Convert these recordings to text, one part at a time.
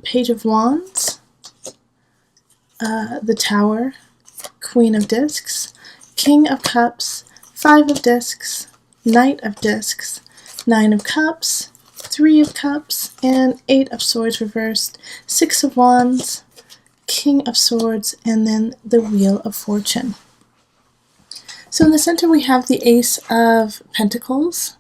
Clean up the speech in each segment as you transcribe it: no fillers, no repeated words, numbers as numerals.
Page of Wands, the Tower, Queen of Discs, King of Cups, Five of Discs, Knight of Discs, Nine of Cups, Three of Cups, and Eight of Swords reversed, Six of Wands, King of Swords, and then the Wheel of Fortune. So in the center we have the Ace of Pentacles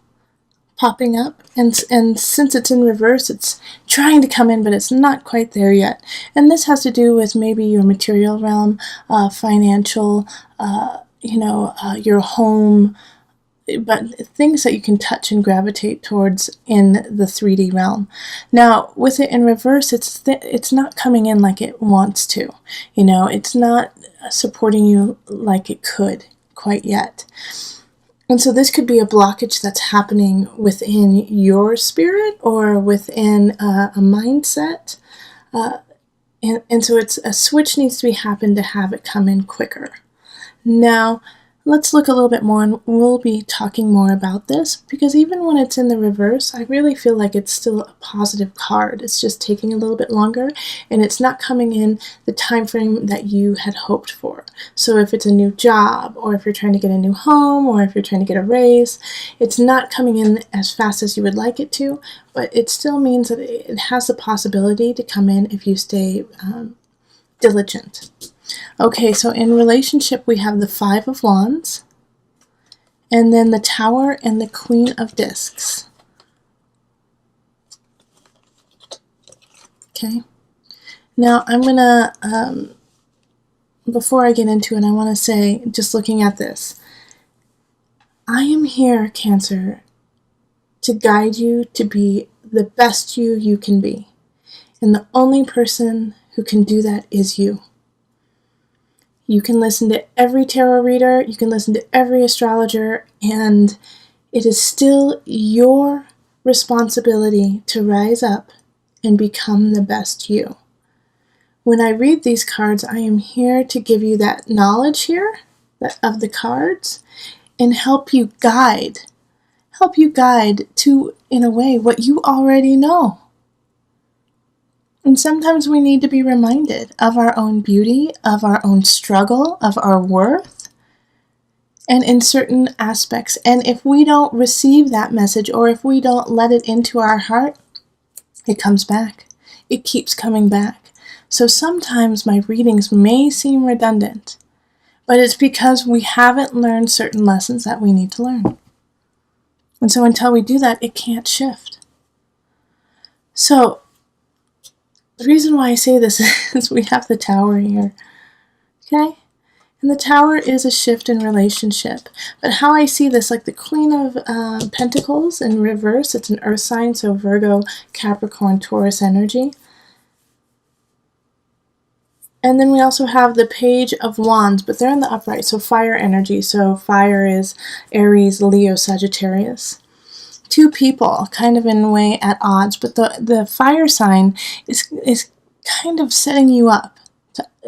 popping up, and since it's in reverse, it's trying to come in, but it's not quite there yet. And this has to do with maybe your material realm, financial, your home, but things that you can touch and gravitate towards in the 3D realm. Now, with it in reverse, it's not coming in like it wants to. It's not supporting you like it could quite yet. And so this could be a blockage that's happening within your spirit or within a mindset. And so it's a switch needs to be happen to have it come in quicker. Now, let's look a little bit more, and we'll be talking more about this, because even when it's in the reverse, I really feel like it's still a positive card. It's just taking a little bit longer, and it's not coming in the time frame that you had hoped for. So if it's a new job, or if you're trying to get a new home, or if you're trying to get a raise, it's not coming in as fast as you would like it to, but it still means that it has the possibility to come in if you stay diligent. Okay, so in relationship, we have the Five of Wands, and then the Tower and the Queen of Discs. Okay, now I'm going to, before I get into it, I want to say, just looking at this, I am here, Cancer, to guide you to be the best you can be. And the only person who can do that is you. You can listen to every tarot reader, you can listen to every astrologer, and it is still your responsibility to rise up and become the best you. When I read these cards, I am here to give you that knowledge here of the cards and help you guide to, in a way, what you already know. And sometimes we need to be reminded of our own beauty, of our own struggle, of our worth, and in certain aspects. And if we don't receive that message, or if we don't let it into our heart, it comes back. It keeps coming back. So sometimes my readings may seem redundant, but it's because we haven't learned certain lessons that we need to learn. And so until we do that, it can't shift. So the reason why I say this is we have the Tower here, okay? And the Tower is a shift in relationship. But how I see this, like the Queen of Pentacles in reverse, it's an earth sign, so Virgo, Capricorn, Taurus energy. And then we also have the Page of Wands, but they're in the upright, so fire energy. So fire is Aries, Leo, Sagittarius. Two people kind of in a way at odds, but the fire sign is kind of setting you up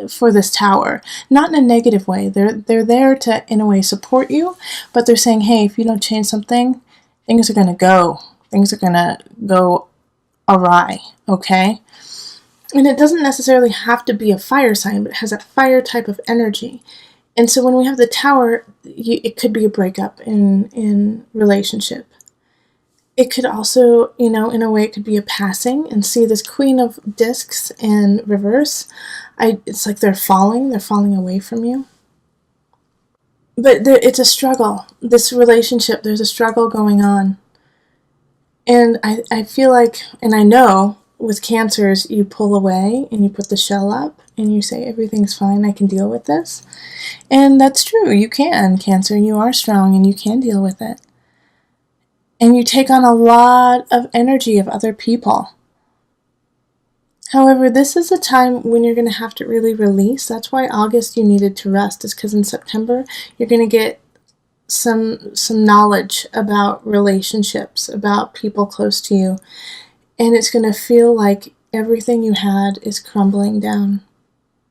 for this Tower, not in a negative way. They're there to, in a way, support you, but they're saying, hey, if you don't change something, things are going to go awry, okay? And it doesn't necessarily have to be a fire sign, but it has a fire type of energy. And so when we have the Tower, it could be a breakup in relationship. It could also, in a way, it could be a passing. And see this Queen of Discs in reverse. It's like they're falling away from you. But it's a struggle. This relationship, there's a struggle going on. And I feel like, and I know, with Cancers, you pull away and you put the shell up and you say, everything's fine, I can deal with this. And that's true, you can, Cancer, you are strong and you can deal with it. And you take on a lot of energy of other people. However, this is a time when you're going to have to really release. That's why August you needed to rest, is because in September you're going to get some knowledge about relationships, about people close to you. And it's going to feel like everything you had is crumbling down.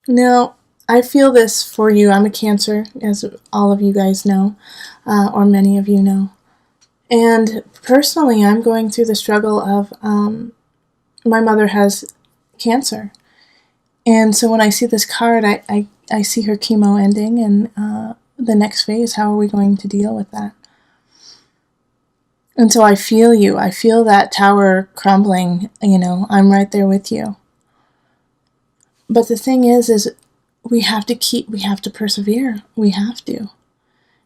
Now, I feel this for you. I'm a Cancer, as all of you guys know, or many of you know. And personally, I'm going through the struggle of, my mother has Cancer. And so when I see this card, I see her chemo ending, and the next phase, how are we going to deal with that? And so I feel you. I feel that tower crumbling. I'm right there with you. But the thing is we have to persevere. We have to.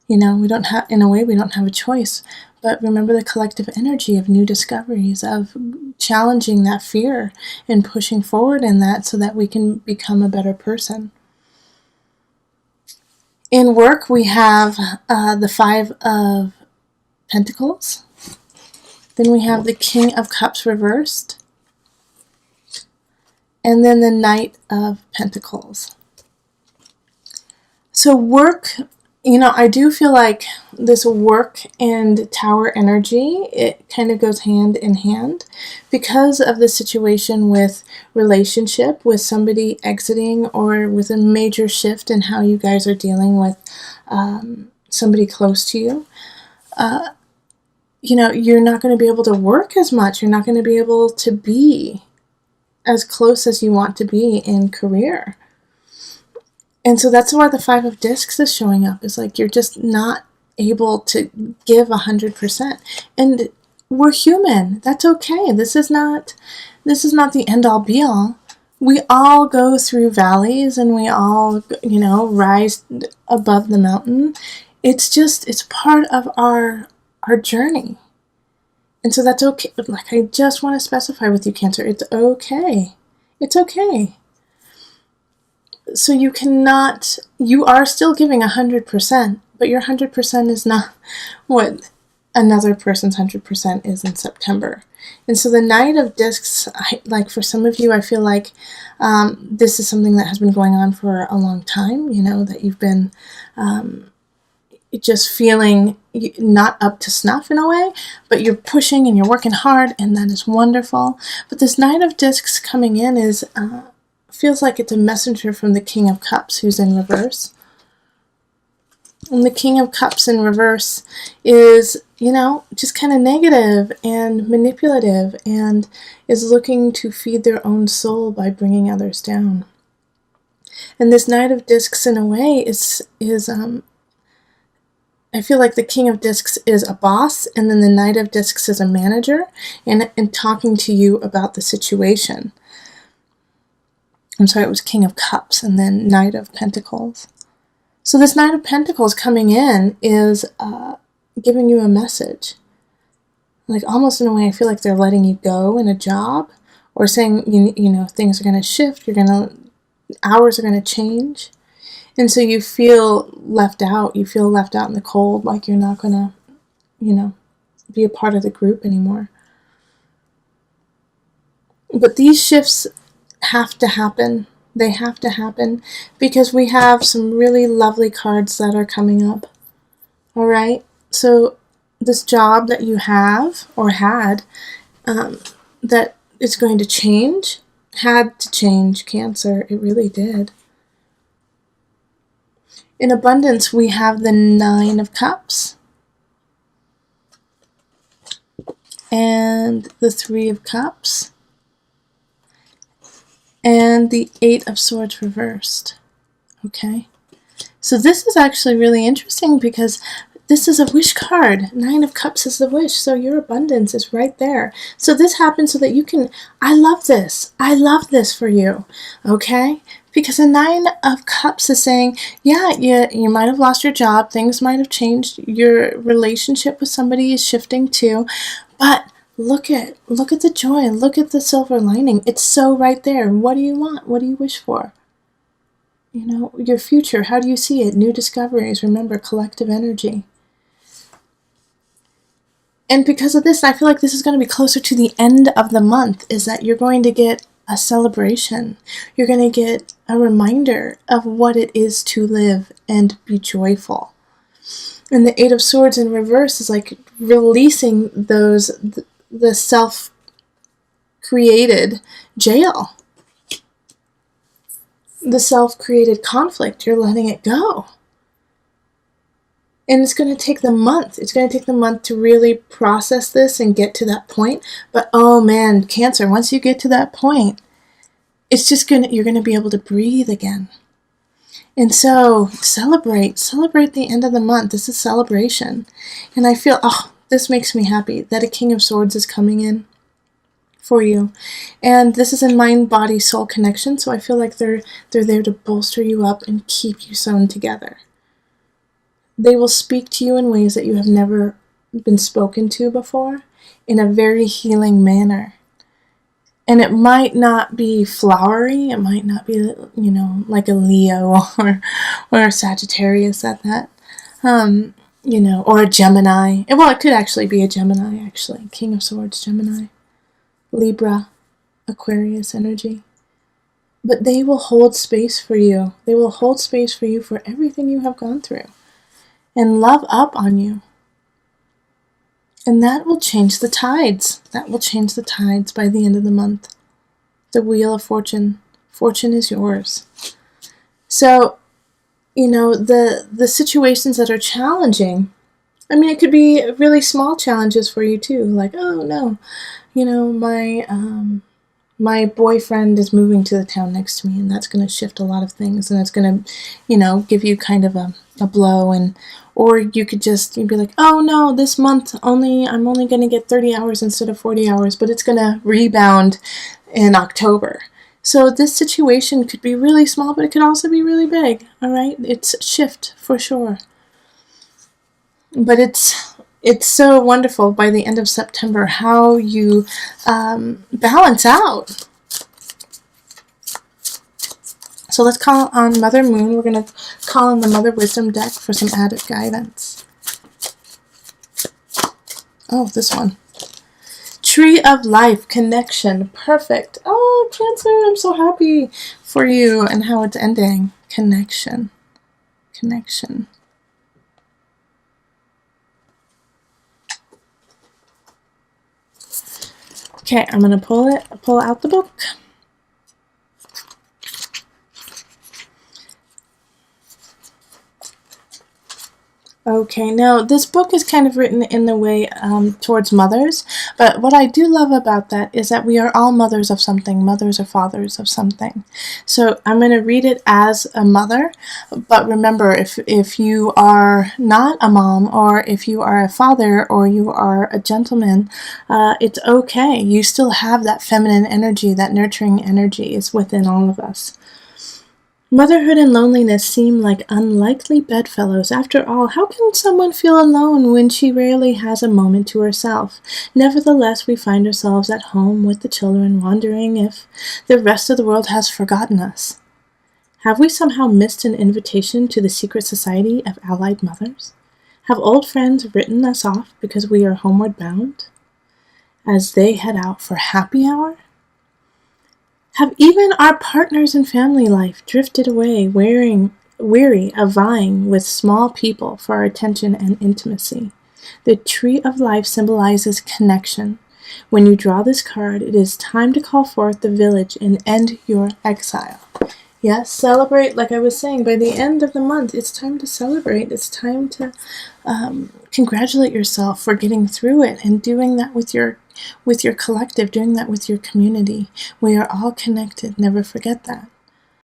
We don't have, in a way, we don't have a choice. But remember the collective energy of new discoveries, of challenging that fear and pushing forward in that so that we can become a better person. In work, we have the Five of Pentacles. Then we have the King of Cups reversed. And then the Knight of Pentacles. So work, I do feel like this work and tower energy, it kind of goes hand in hand because of the situation with relationship, with somebody exiting, or with a major shift in how you guys are dealing with somebody close to you. You're not going to be able to work as much. You're not going to be able to be as close as you want to be in career. And so that's why the Five of Discs is showing up. It's like you're just not able to give 100%. And we're human. That's okay. This is not the end-all be-all. We all go through valleys, and we all, rise above the mountain. It's part of our journey. And so that's okay. Like, I just want to specify with you, Cancer, it's okay. It's okay. So you are still giving 100%, but your 100% is not what another person's 100% is in September. And so the Knight of Discs, like for some of you, I feel like this is something that has been going on for a long time, that you've been just feeling not up to snuff in a way, but you're pushing and you're working hard, and that is wonderful. But this Knight of Discs coming in is feels like it's a messenger from the King of Cups, who's in reverse. And the King of Cups in reverse is, just kind of negative and manipulative, and is looking to feed their own soul by bringing others down. And this Knight of Discs, in a way, is I feel like the King of Discs is a boss, and then the Knight of Discs is a manager, and talking to you about the situation. I'm sorry, it was King of Cups and then Knight of Pentacles. So this Knight of Pentacles coming in is giving you a message. Like, almost in a way, I feel like they're letting you go in a job, or saying, things are going to shift, hours are going to change. And so you feel left out. You feel left out in the cold, like you're not going to, be a part of the group anymore. But these shifts have to happen. They have to happen because we have some really lovely cards that are coming up. All right. So this job that you have or had that is going to change, had to change, Cancer. It really did. In abundance, we have the Nine of Cups and the Three of Cups and the Eight of Swords reversed. Okay, so this is actually really interesting because this is a wish card. Nine of Cups is the wish, so your abundance is right there. So this happens so that you can, I love this. I love this for you, okay? Because the Nine of Cups is saying, yeah, you might have lost your job, things might have changed, your relationship with somebody is shifting too, but look at the joy, look at the silver lining. It's so right there. What do you want? What do you wish for? Your future, how do you see it? New discoveries, remember, collective energy. And because of this, I feel like this is going to be closer to the end of the month, is that you're going to get a celebration. You're going to get a reminder of what it is to live and be joyful. And the Eight of Swords in reverse is like releasing the self-created jail. The self-created conflict. You're letting it go. And it's going to take the month. It's going to take the month to really process this and get to that point. But oh man, Cancer, once you get to that point, you're gonna be able to breathe again. And so celebrate the end of the month. This is celebration. And I feel, this makes me happy that a King of Swords is coming in for you. And this is in mind, body, soul connection. So I feel like they're there to bolster you up and keep you sewn together. They will speak to you in ways that you have never been spoken to before, in a very healing manner. And it might not be flowery. It might not be, like a Leo or a Sagittarius at that. Or a Gemini. Well, it could actually be a Gemini, actually. King of Swords, Gemini. Libra, Aquarius energy. But they will hold space for you. They will hold space for you for everything you have gone through. And love up on you. And that will change the tides. That will change the tides by the end of the month. The Wheel of Fortune. Fortune is yours. So, the situations that are challenging, it could be really small challenges for you too. Like, oh no, my boyfriend is moving to the town next to me, and that's going to shift a lot of things, and it's going to, give you kind of a blow. Or you could you'd be like, oh no, this month I'm only going to get 30 hours instead of 40 hours, but it's going to rebound in October. So this situation could be really small, but it could also be really big. All right, it's a shift for sure. But it's so wonderful by the end of September how you balance out. So let's call on Mother Moon. We're going to call on the Mother Wisdom deck for some added guidance. Oh, this one. Tree of Life, connection, perfect. Oh, Cancer, I'm so happy for you and how it's ending. Connection. Okay, I'm going to pull out the book. Okay, now this book is kind of written in the way towards mothers, but what I do love about that is that we are all mothers of something, mothers or fathers of something. So I'm going to read it as a mother, but remember, if you are not a mom, or if you are a father, or you are a gentleman, it's okay. You still have that feminine energy, that nurturing energy is within all of us. Motherhood and loneliness seem like unlikely bedfellows. After all, how can someone feel alone when she rarely has a moment to herself? Nevertheless, we find ourselves at home with the children, wondering if the rest of the world has forgotten us. Have we somehow missed an invitation to the secret society of allied mothers? Have old friends written us off because we are homeward bound, as they head out for happy hour? Have even our partners in family life drifted away, weary of vying with small people for our attention and intimacy? The Tree of Life symbolizes connection. When you draw this card, it is time to call forth the village and end your exile. Yes, celebrate, like I was saying, by the end of the month, it's time to celebrate. It's time to congratulate yourself for getting through it and doing that with your collective, doing that with your community. We are all connected. Never forget that.